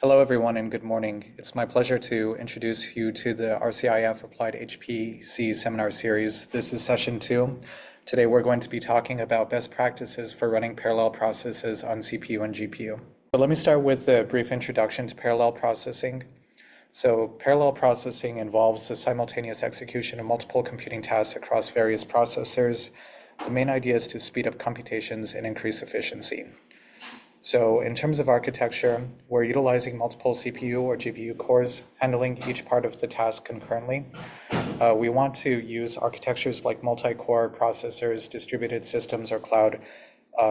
Hello, everyone, and good morning. It's my pleasure to introduce you to the RCIF Applied HPC seminar series. This is session 2. Today, we're going to be talking about best practices for running parallel processes on CPU and GPU. But let me start with a brief introduction to parallel processing. So parallel processing involves the simultaneous execution of multiple computing tasks across various processors. The main idea is to speed up computations and increase efficiency. So in terms of architecture, we're utilizing multiple CPU or GPU cores, handling each part of the task concurrently. We want to use architectures like multi-core processors, distributed systems, or cloud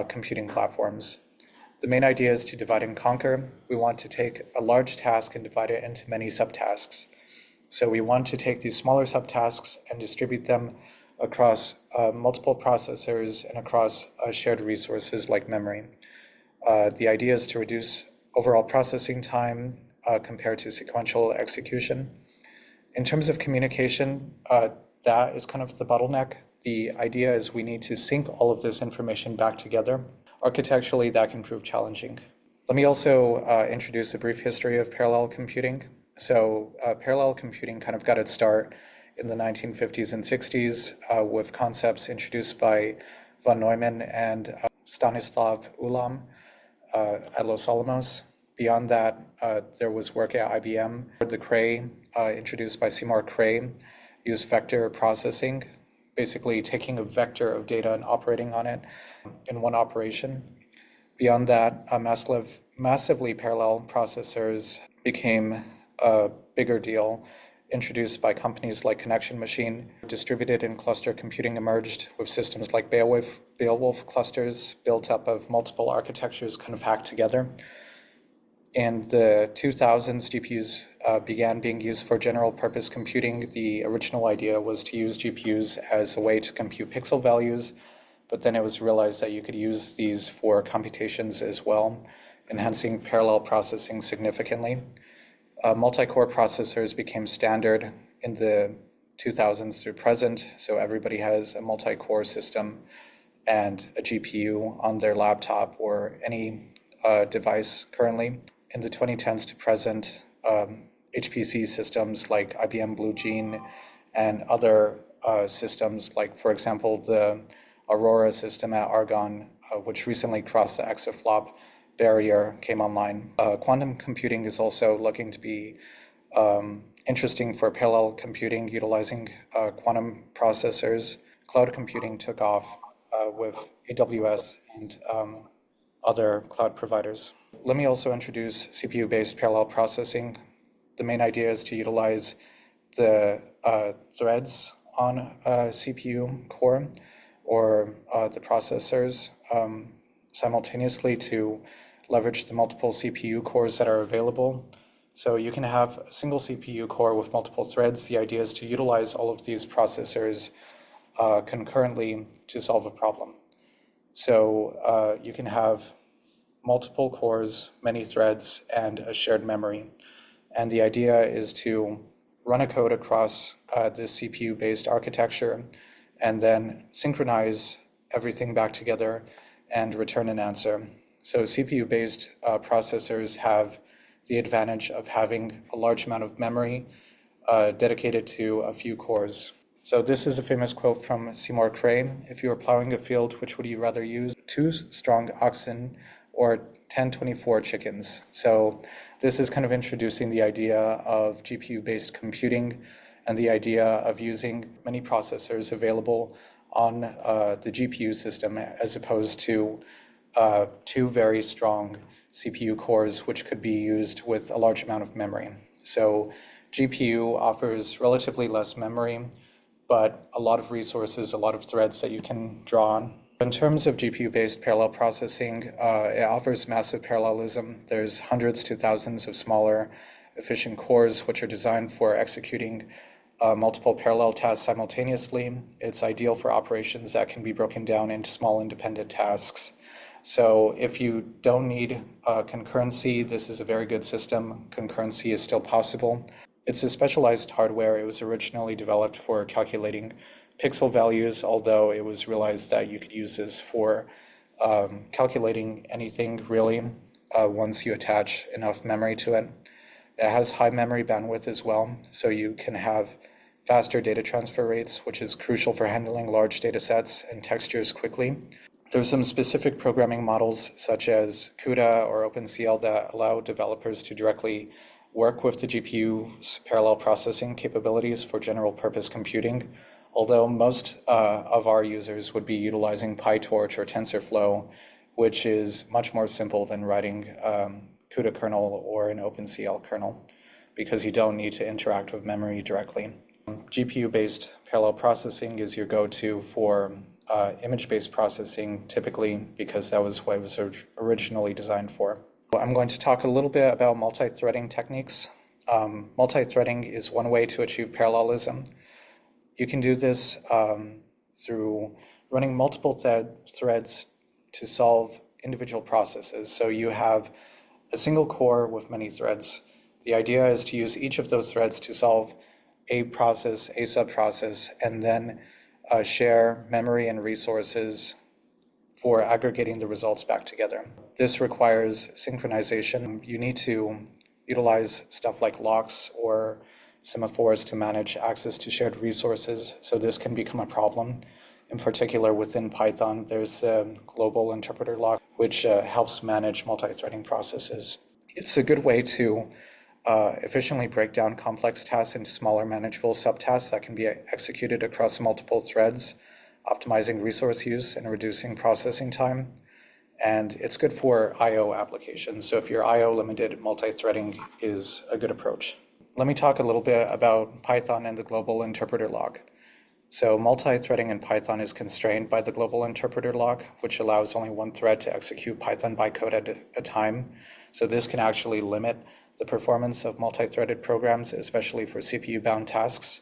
computing platforms. The main idea is to divide and conquer. We want to take a large task and divide it into many subtasks. So we want to take these smaller subtasks and distribute them across multiple processors and across shared resources like memory. The idea is to reduce overall processing time compared to sequential execution. In terms of communication, that is kind of the bottleneck. The idea is we need to sync all of this information back together. Architecturally, that can prove challenging. Let me also introduce a brief history of parallel computing. So parallel computing kind of got its start in the 1950s and 60s with concepts introduced by von Neumann and Stanislav Ulam at Los Alamos. Beyond that, there was work at IBM. The Cray, introduced by Seymour Cray, used vector processing, basically taking a vector of data and operating on it in one operation. Beyond that, massively parallel processors became a bigger deal, introduced by companies like Connection Machine. Distributed and cluster computing emerged with systems like Beowulf clusters built up of multiple architectures kind of hacked together. In the 2000s, GPUs began being used for general purpose computing. The original idea was to use GPUs as a way to compute pixel values, but then it was realized that you could use these for computations as well, enhancing parallel processing significantly. Multi-core processors became standard in the 2000s through present, so everybody has a multi-core system and a GPU on their laptop or any device currently. In the 2010s to present, HPC systems like IBM Blue Gene and other systems like, for example, the Aurora system at Argonne, which recently crossed the exaflop barrier, came online. Quantum computing is also looking to be interesting for parallel computing utilizing quantum processors. Cloud computing took off with AWS and other cloud providers. Let me also introduce CPU-based parallel processing. The main idea is to utilize the threads on a CPU core or the processors simultaneously to leverage the multiple CPU cores that are available. So you can have a single CPU core with multiple threads. The idea is to utilize all of these processors concurrently to solve a problem. So you can have multiple cores, many threads, and a shared memory. And the idea is to run a code across this CPU-based architecture and then synchronize everything back together and return an answer. So CPU-based processors have the advantage of having a large amount of memory dedicated to a few cores. So this is a famous quote from Seymour Cray. If you were plowing a field, which would you rather use? 2 strong oxen or 1024 chickens? So this is kind of introducing the idea of GPU-based computing and the idea of using many processors available on the GPU system as opposed to 2 very strong CPU cores, which could be used with a large amount of memory. So GPU offers relatively less memory, but a lot of resources, a lot of threads that you can draw on. In terms of GPU-based parallel processing, it offers massive parallelism. There's hundreds to thousands of smaller, efficient cores which are designed for executing multiple parallel tasks simultaneously. It's ideal for operations that can be broken down into small independent tasks. So if you don't need concurrency, this is a very good system. Concurrency is still possible. It's a specialized hardware. It was originally developed for calculating pixel values, although it was realized that you could use this for calculating anything really. once you attach enough memory to it. It has high memory bandwidth as well, so you can have faster data transfer rates, which is crucial for handling large data sets and textures quickly. There's some specific programming models such as CUDA or OpenCL that allow developers to directly work with the GPU's parallel processing capabilities for general purpose computing, although most of our users would be utilizing PyTorch or TensorFlow, which is much more simple than writing CUDA kernel or an OpenCL kernel, because you don't need to interact with memory directly. GPU-based parallel processing is your go-to for image-based processing, typically, because that was what it was originally designed for. I'm going to talk a little bit about multi-threading techniques. Multi-threading is one way to achieve parallelism. You can do this through running multiple threads to solve individual processes. So you have a single core with many threads. The idea is to use each of those threads to solve a process, a subprocess, and then share memory and resources for aggregating the results back together. This requires synchronization. You need to utilize stuff like locks or semaphores to manage access to shared resources, so this can become a problem. In particular, within Python, there's a global interpreter lock, which helps manage multi-threading processes. It's a good way to efficiently break down complex tasks into smaller manageable subtasks that can be executed across multiple threads, optimizing resource use and reducing processing time. And it's good for I/O applications. So if you're I/O limited, multi-threading is a good approach. Let me talk a little bit about Python and the global interpreter lock. So multi-threading in Python is constrained by the global interpreter lock, which allows only one thread to execute Python bytecode at a time. So this can actually limit the performance of multi-threaded programs, especially for CPU-bound tasks.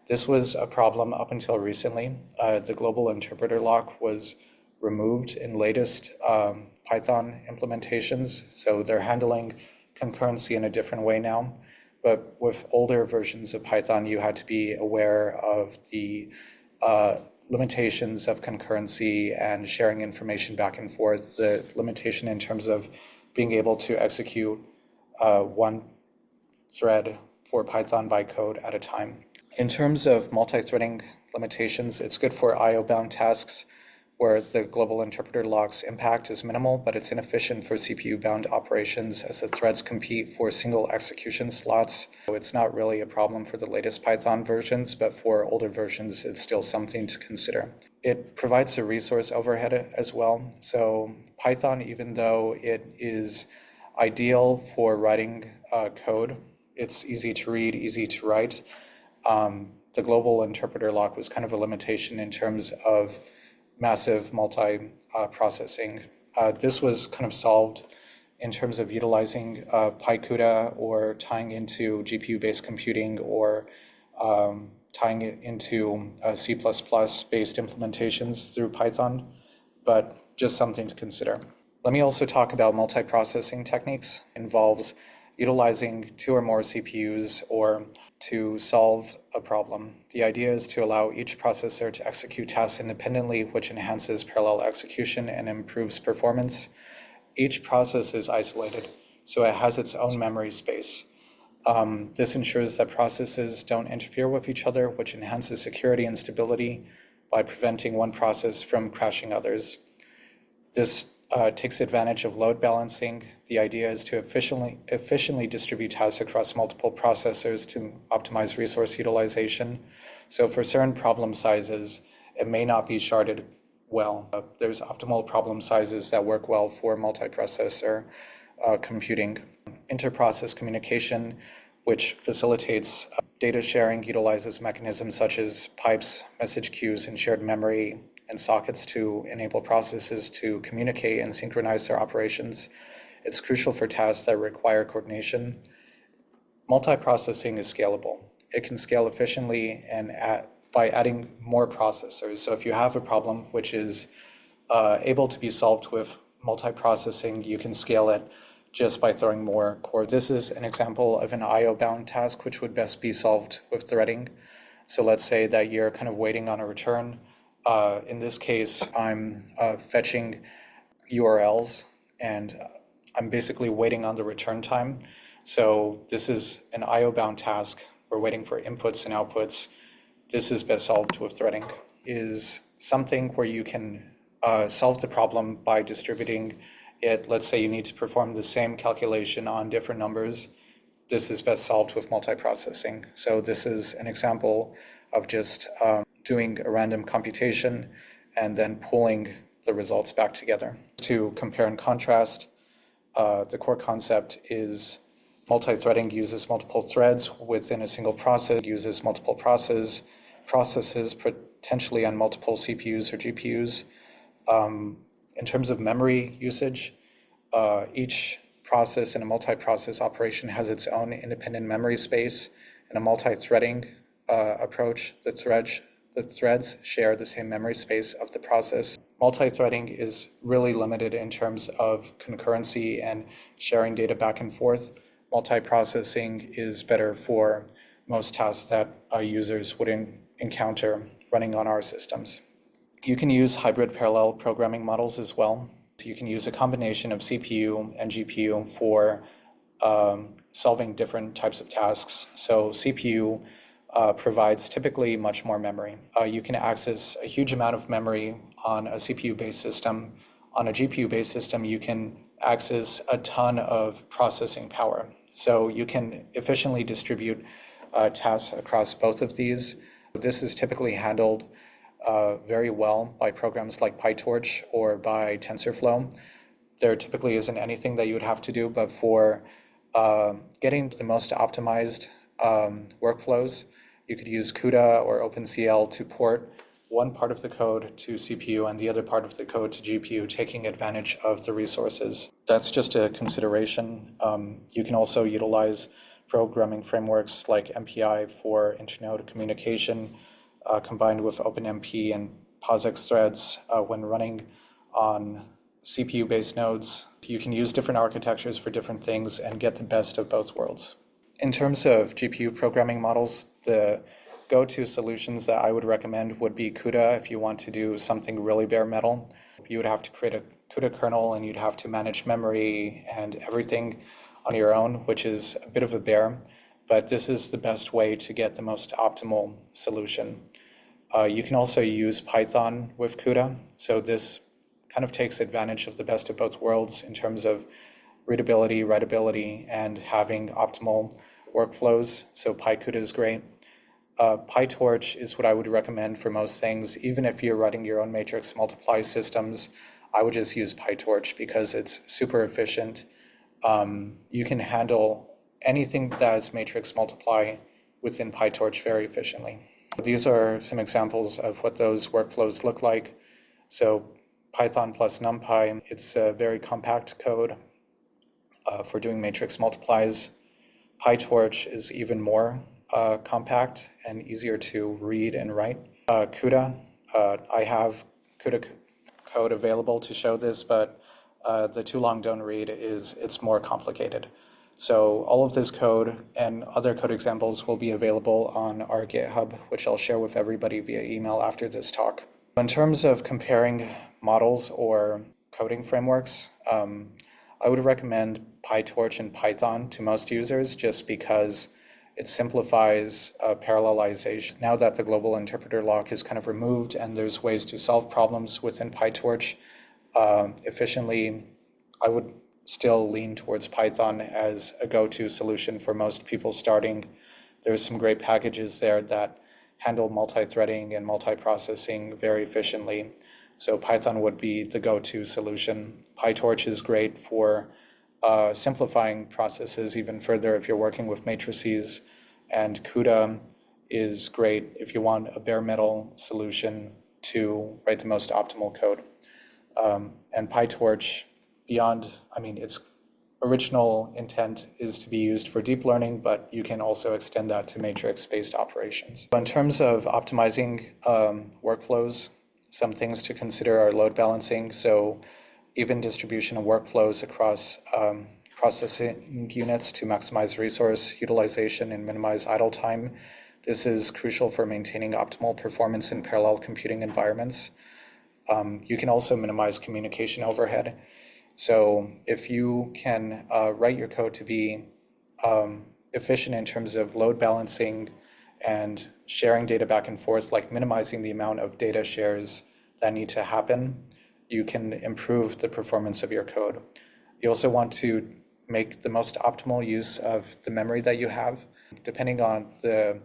This was a problem up until recently. The global interpreter lock was removed in latest Python implementations, so they're handling concurrency in a different way now. But with older versions of Python, you had to be aware of the limitations of concurrency and sharing information back and forth, the limitation in terms of being able to execute one thread for Python bytecode at a time. In terms of multi-threading limitations, it's good for I/O-bound tasks where the global interpreter lock's impact is minimal, but it's inefficient for CPU-bound operations as the threads compete for single execution slots. So it's not really a problem for the latest Python versions, but for older versions, it's still something to consider. It provides a resource overhead as well. So Python, even though it is ideal for writing code, it's easy to read, easy to write. The global interpreter lock was kind of a limitation in terms of massive multi-processing. This was kind of solved in terms of utilizing PyCUDA or tying into GPU-based computing or tying it into C++-based implementations through Python, but just something to consider. Let me also talk about multi-processing techniques. It involves utilizing two or more CPUs or to solve a problem. The idea is to allow each processor to execute tasks independently, which enhances parallel execution and improves performance. Each process is isolated, so it has its own memory space. This ensures that processes don't interfere with each other, which enhances security and stability by preventing one process from crashing others. This takes advantage of load balancing. The idea is to efficiently distribute tasks across multiple processors to optimize resource utilization. So for certain problem sizes, it may not be sharded well. There's optimal problem sizes that work well for multiprocessor computing. Interprocess communication, which facilitates data sharing, utilizes mechanisms such as pipes, message queues, and shared memory and sockets to enable processes to communicate and synchronize their operations. It's crucial for tasks that require coordination. Multiprocessing is scalable. It can scale efficiently and by adding more processors. So if you have a problem which is able to be solved with multiprocessing, you can scale it just by throwing more cores. This is an example of an I/O-bound task which would best be solved with threading. So let's say that you're kind of waiting on a return. In this case, I'm fetching URLs, and I'm basically waiting on the return time. So this is an IO-bound task. We're waiting for inputs and outputs. This is best solved with threading. Is something where you can solve the problem by distributing it. Let's say you need to perform the same calculation on different numbers. This is best solved with multiprocessing. So this is an example of just doing a random computation and then pulling the results back together. To compare and contrast, the core concept is multi-threading uses multiple threads within a single process, uses multiple processes potentially on multiple CPUs or GPUs. In terms of memory usage, each process in a multi-process operation has its own independent memory space. In a multi-threading approach, the threads share the same memory space of the process. Multi-threading is really limited in terms of concurrency and sharing data back and forth. Multiprocessing is better for most tasks that users would encounter running on our systems. You can use hybrid parallel programming models as well. You can use a combination of CPU and GPU for solving different types of tasks. So CPU provides typically much more memory. You can access a huge amount of memory on a CPU-based system. On a GPU-based system, you can access a ton of processing power. So you can efficiently distribute tasks across both of these. This is typically handled very well by programs like PyTorch or by TensorFlow. There typically isn't anything that you would have to do, but for getting the most optimized workflows, you could use CUDA or OpenCL to port one part of the code to CPU and the other part of the code to GPU, taking advantage of the resources. That's just a consideration. You can also utilize programming frameworks like MPI for internode communication, combined with OpenMP and POSIX threads when running on CPU-based nodes. You can use different architectures for different things and get the best of both worlds. In terms of GPU programming models, the go-to solutions that I would recommend would be CUDA if you want to do something really bare metal. You would have to create a CUDA kernel and you'd have to manage memory and everything on your own, which is a bit of a bear, but this is the best way to get the most optimal solution. You can also use Python with CUDA, so this kind of takes advantage of the best of both worlds in terms of readability, writability, and having optimal workflows. So PyCUDA is great. PyTorch is what I would recommend for most things. Even if you're writing your own matrix multiply systems, I would just use PyTorch because it's super efficient. You can handle anything that is matrix multiply within PyTorch very efficiently. These are some examples of what those workflows look like. So Python plus NumPy, it's a very compact code for doing matrix multiplies. PyTorch is even more compact and easier to read and write. CUDA, I have CUDA code available to show this, but the too long don't read it's more complicated. So all of this code and other code examples will be available on our GitHub, which I'll share with everybody via email after this talk. In terms of comparing models or coding frameworks, I would recommend PyTorch and Python to most users just because it simplifies parallelization. Now that the global interpreter lock is kind of removed and there's ways to solve problems within PyTorch efficiently, I would still lean towards Python as a go-to solution for most people starting. There's some great packages there that handle multi-threading and multi-processing very efficiently. So Python would be the go-to solution. PyTorch is great for simplifying processes even further if you're working with matrices, and CUDA is great if you want a bare metal solution to write the most optimal code. And PyTorch, its original intent is to be used for deep learning, but you can also extend that to matrix-based operations. In terms of optimizing workflows, some things to consider are load balancing. So even distribution of workflows across processing units to maximize resource utilization and minimize idle time. This is crucial for maintaining optimal performance in parallel computing environments. You can also minimize communication overhead. So if you can write your code to be efficient in terms of load balancing and sharing data back and forth, like minimizing the amount of data shares that need to happen, you can improve the performance of your code. You also want to make the most optimal use of the memory that you have. Depending on the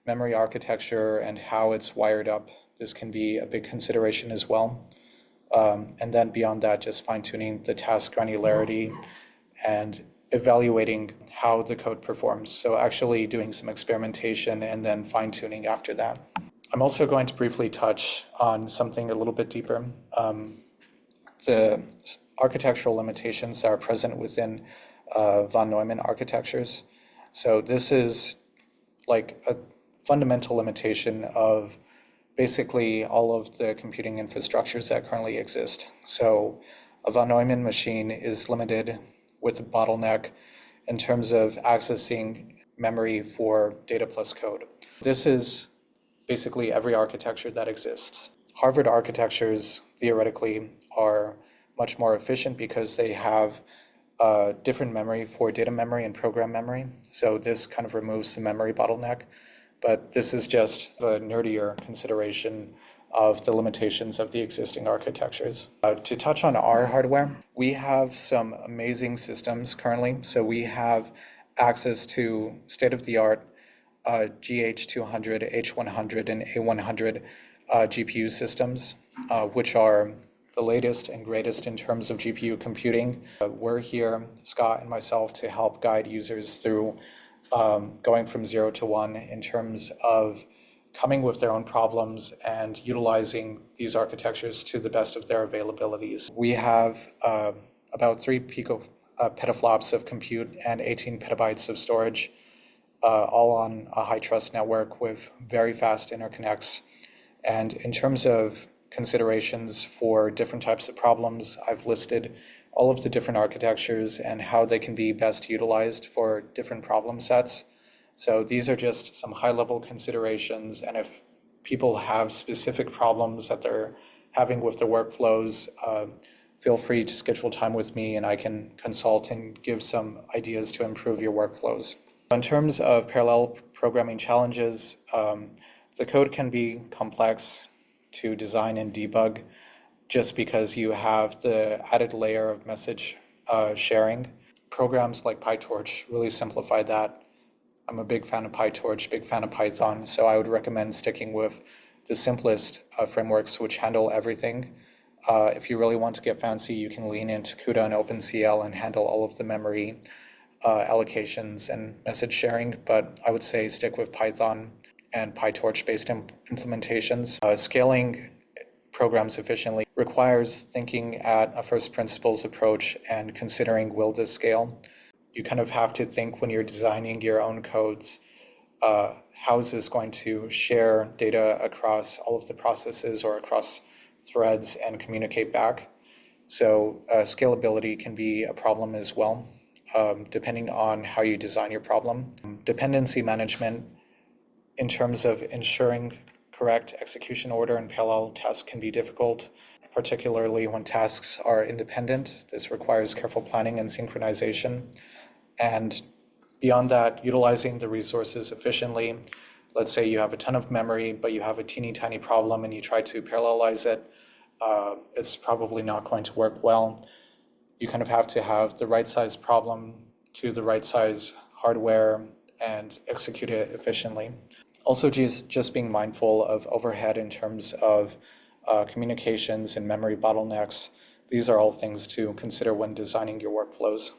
memory architecture and how it's wired up, this can be a big consideration as well. And then beyond that, just fine-tuning the task granularity and evaluating how the code performs. So actually doing some experimentation and then fine-tuning after that. I'm also going to briefly touch on something a little bit deeper. The architectural limitations that are present within von Neumann architectures. So this is like a fundamental limitation of basically all of the computing infrastructures that currently exist. So a von Neumann machine is limited with a bottleneck in terms of accessing memory for data plus code. This is basically every architecture that exists. Harvard architectures theoretically are much more efficient because they have different memory for data memory and program memory. So this kind of removes the memory bottleneck. But this is just a nerdier consideration of the limitations of the existing architectures. To touch on our hardware, we have some amazing systems currently. So we have access to state-of-the-art GH200, H100, and A100 GPU systems, which are the latest and greatest in terms of GPU computing. We're here, Scott and myself, to help guide users through going from 0 to 1 in terms of coming with their own problems and utilizing these architectures to the best of their availabilities. We have about 3 petaflops of compute and 18 petabytes of storage, all on a high trust network with very fast interconnects. And in terms of considerations for different types of problems, I've listed all of the different architectures and how they can be best utilized for different problem sets. So these are just some high-level considerations, and if people have specific problems that they're having with their workflows, feel free to schedule time with me and I can consult and give some ideas to improve your workflows. In terms of parallel programming challenges, the code can be complex to design and debug just because you have the added layer of message sharing. Programs like PyTorch really simplify that. I'm a big fan of PyTorch, big fan of Python, so I would recommend sticking with the simplest frameworks which handle everything. If you really want to get fancy, you can lean into CUDA and OpenCL and handle all of the memory allocations and message sharing, but I would say stick with Python and PyTorch-based implementations. Scaling programs efficiently requires thinking at a first principles approach and considering will this scale. You kind of have to think when you're designing your own codes, how is this going to share data across all of the processes or across threads and communicate back. So scalability can be a problem as well, depending on how you design your problem. Dependency management in terms of ensuring correct execution order and parallel tasks can be difficult, particularly when tasks are independent. This requires careful planning and synchronization. And beyond that, utilizing the resources efficiently. Let's say you have a ton of memory, but you have a teeny tiny problem and you try to parallelize it. It's probably not going to work well. You kind of have to have the right size problem to the right size hardware and execute it efficiently. Also, just being mindful of overhead in terms of communications and memory bottlenecks. These are all things to consider when designing your workflows.